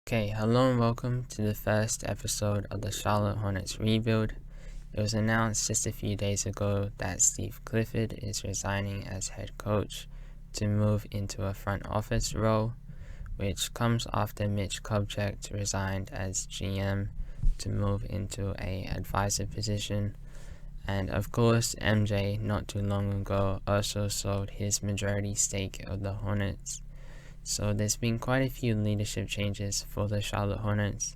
Okay, hello and welcome to the first episode of the Charlotte Hornets rebuild. It was announced just a few days ago that Steve Clifford is resigning as head coach to move into a front office role, which comes after Mitch Kupchak resigned as GM to move into a advisor position. And of course, MJ not too long ago also sold his majority stake of the Hornets. So there's been quite a few leadership changes for the Charlotte Hornets.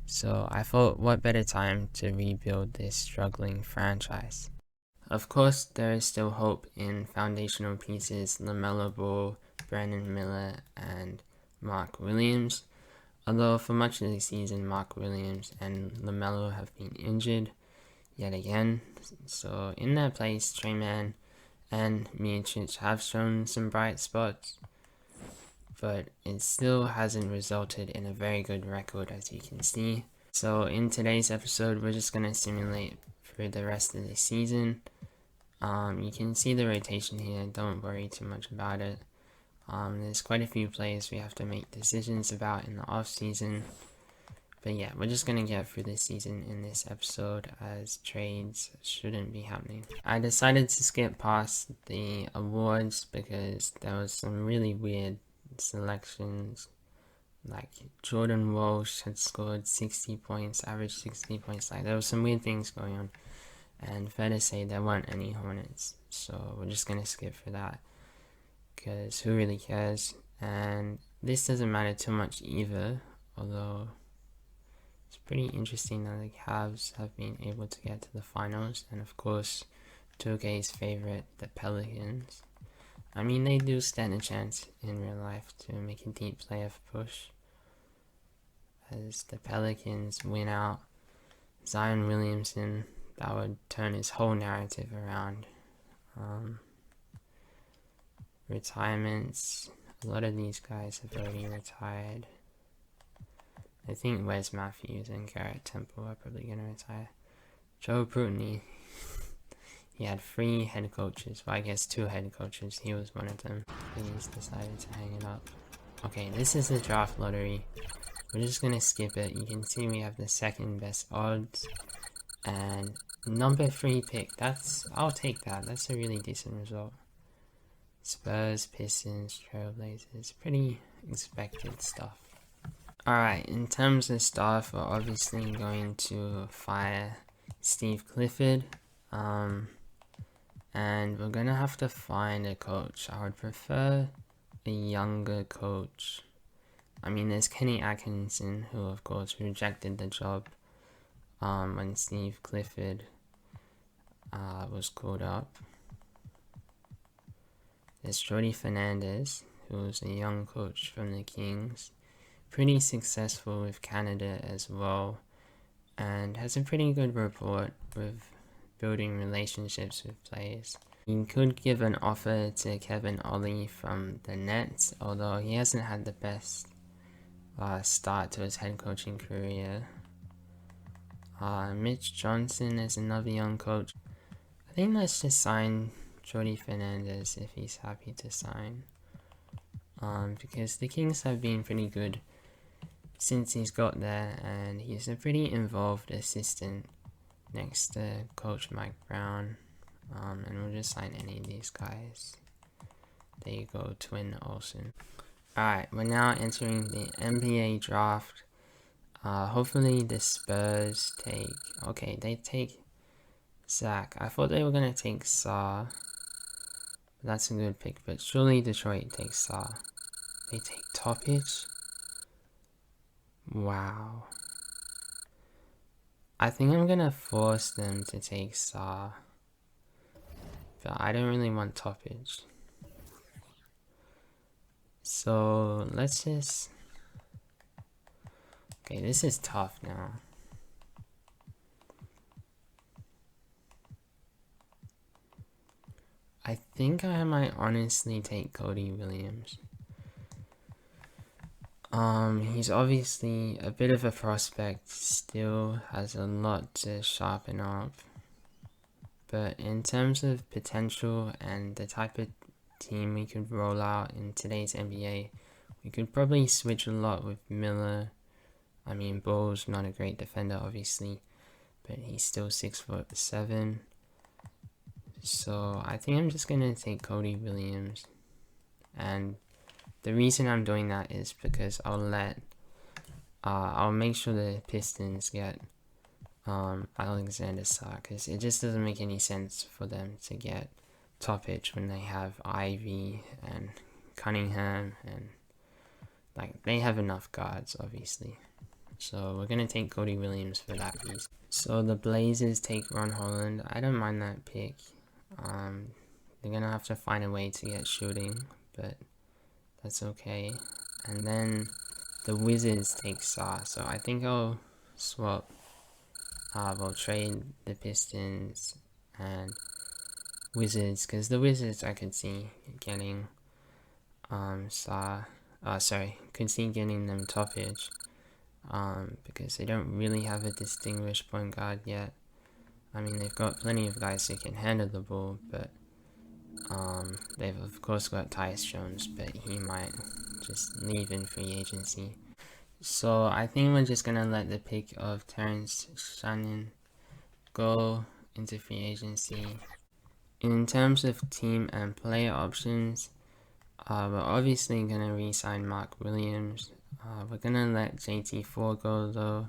So I thought, what better time to rebuild this struggling franchise? Of course, there is still hope in foundational pieces LaMelo Ball, Brandon Miller, and Mark Williams. Although for much of the season, Mark Williams and LaMelo have been injured yet again. So in their place, Trey Mann and Miocic have shown some bright spots, but it still hasn't resulted in a very good record, as you can see. So in today's episode, we're just going to simulate for the rest of the season. You can see the rotation here, don't worry too much about it. There's quite a few players we have to make decisions about in the offseason. But yeah, we're just going to get through the season in this episode, as trades shouldn't be happening. I decided to skip past the awards because there was some really weird selections. Like Jordan Walsh had scored 60 points, averaged 60 points. Like there was some weird things going on, and fair to say there weren't any Hornets, so we're just gonna skip for that because who really cares? And this doesn't matter too much either, although it's pretty interesting that the Cavs have been able to get to the finals, and of course 2K's favorite, the Pelicans. I mean, they do stand a chance in real life to make a deep playoff push, as the Pelicans win out Zion Williamson. That would turn his whole narrative around. Retirements, a lot of these guys have already retired. I think Wes Matthews and Garrett Temple are probably going to retire. Joe Brutney, he had 3 head coaches, well I guess 2 head coaches, he was one of them. He's decided to hang it up. Okay, this is the draft lottery. We're just gonna skip it. You can see we have the second best odds. And number 3 pick, I'll take that. That's a really decent result. Spurs, Pistons, Trailblazers, pretty expected stuff. Alright, in terms of stuff, we're obviously going to fire Steve Clifford. And we're gonna have to find a coach. I would prefer a younger coach. I mean, there's Kenny Atkinson, who of course rejected the job when Steve Clifford was called up. There's Jordi Fernandez, who's a young coach from the Kings, pretty successful with Canada as well, and has a pretty good rapport with building relationships with players. You could give an offer to Kevin Ollie from the Nets, although he hasn't had the best start to his head coaching career. Mitch Johnson is another young coach. I think let's just sign Jordi Fernandez if he's happy to sign. Because the Kings have been pretty good since he's got there, and he's a pretty involved assistant next to Coach Mike Brown. And we'll just sign any of these guys. There you go, Twin Olsen. Alright, we're now entering the NBA draft. Hopefully the Spurs take... Okay, they take Zach. I thought they were going to take Saw. That's a good pick, but surely Detroit takes Saw. They take Topic? Wow. I think I'm going to force them to take Saw. But I don't really want Topic. So let's just... Okay, this is tough now. I think I might honestly take Cody Williams. He's obviously a bit of a prospect, still has a lot to sharpen up. But in terms of potential and the type of team we could roll out in today's NBA, we could probably switch a lot with Miller, I mean, Bull's not a great defender, obviously, but he's still 6'7". So I think I'm just gonna take Cody Williams, and the reason I'm doing that is because I'll make sure the Pistons get Alexander Sarr, because it just doesn't make any sense for them to get Toppich when they have Ivy and Cunningham, and like they have enough guards, obviously. So we're gonna take Cody Williams for that reason. So the Blazers take Ron Holland. I don't mind that pick. They're gonna have to find a way to get shooting, but that's okay. And then the Wizards take Sarr. So I think I'll swap. We'll trade the Pistons and Wizards, because the Wizards I could see getting Sarr. Could see getting them Toppich. Because they don't really have a distinguished point guard yet. I mean, they've got plenty of guys who can handle the ball, but they've of course got Tyus Jones, but he might just leave in free agency. So I think we're just gonna let the pick of Terrence Shannon go into free agency. In terms of team and player options, we're obviously gonna re-sign Mark Williams. We're gonna let JT4 go though.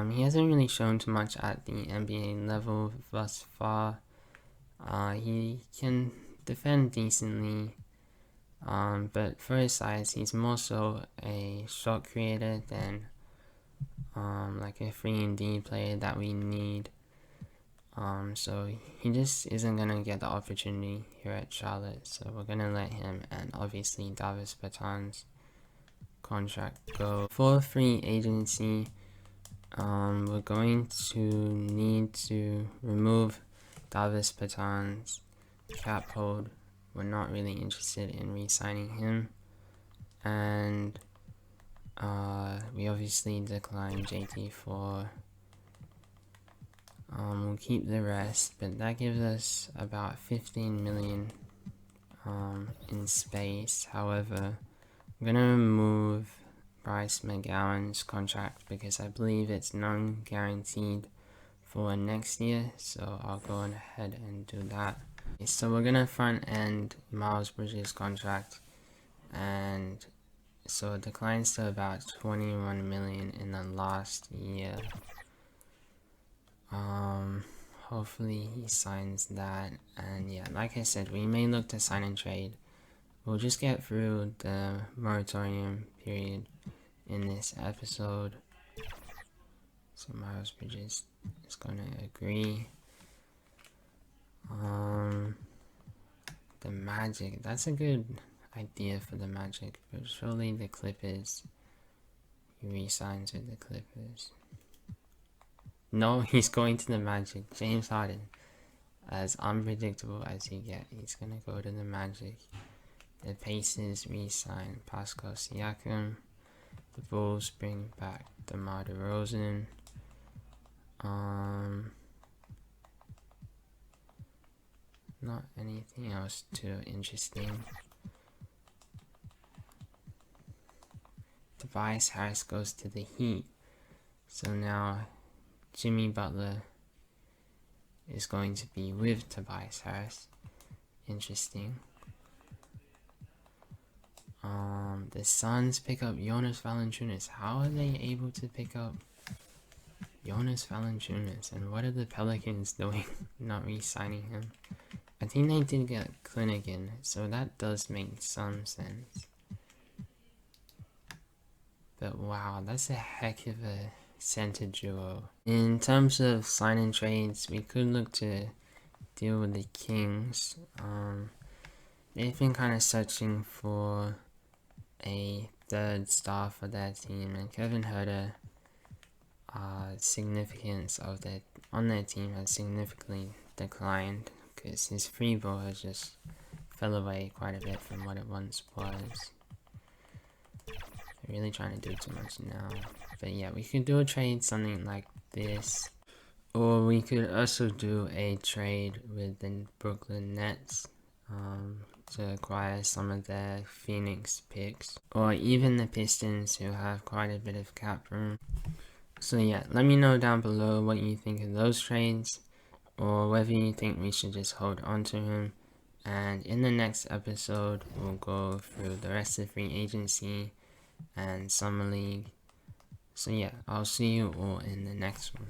He hasn't really shown too much at the NBA level thus far. He can defend decently, but for his size, he's more so a shot creator than like a 3-and-D player that we need. So he just isn't gonna get the opportunity here at Charlotte. So we're gonna let him, and obviously Davis Bertans contract go. For free agency, we're going to need to remove Davis Bertans' cap hold. We're not really interested in re-signing him, and we obviously decline JT4. We'll keep the rest, but that gives us about 15 million in space. However, I'm gonna remove Bryce McGowan's contract because I believe it's non-guaranteed for next year, so I'll go ahead and do that. So we're gonna front end Miles Bridges' contract, and so it declines to about 21 million in the last year. Hopefully he signs that, and yeah, like I said, we may look to sign and trade. We'll just get through the moratorium period in this episode. So Miles Bridges is gonna agree. The Magic, that's a good idea for the Magic, but surely the Clippers, he re-signs with the Clippers. No, he's going to the Magic. James Harden, as unpredictable as you get, he's gonna go to the Magic. The Pacers re-sign Pascal Siakam. The Bulls bring back DeMar DeRozan. Not anything else too interesting. Tobias Harris goes to the Heat. So now Jimmy Butler is going to be with Tobias Harris. Interesting. The Suns pick up Jonas Valanciunas. How are they able to pick up Jonas Valanciunas? And what are the Pelicans doing, not re-signing him? I think they did get Clinigan, so that does make some sense. But wow, that's a heck of a center duo. In terms of sign and trades, we could look to deal with the Kings. They've been kind of searching for a third star for their team, and Kevin Huerter, significance of on their team has significantly declined because his free ball has just fell away quite a bit from what it once was. They're really trying to do too much now. But yeah, we could do a trade something like this, or we could also do a trade with the Brooklyn Nets. to acquire some of their Phoenix picks, or even the Pistons, who have quite a bit of cap room. So yeah, let me know down below what you think of those trades, or whether you think we should just hold on to him. And in the next episode, we'll go through the rest of free agency and summer league. So yeah, I'll see you all in the next one.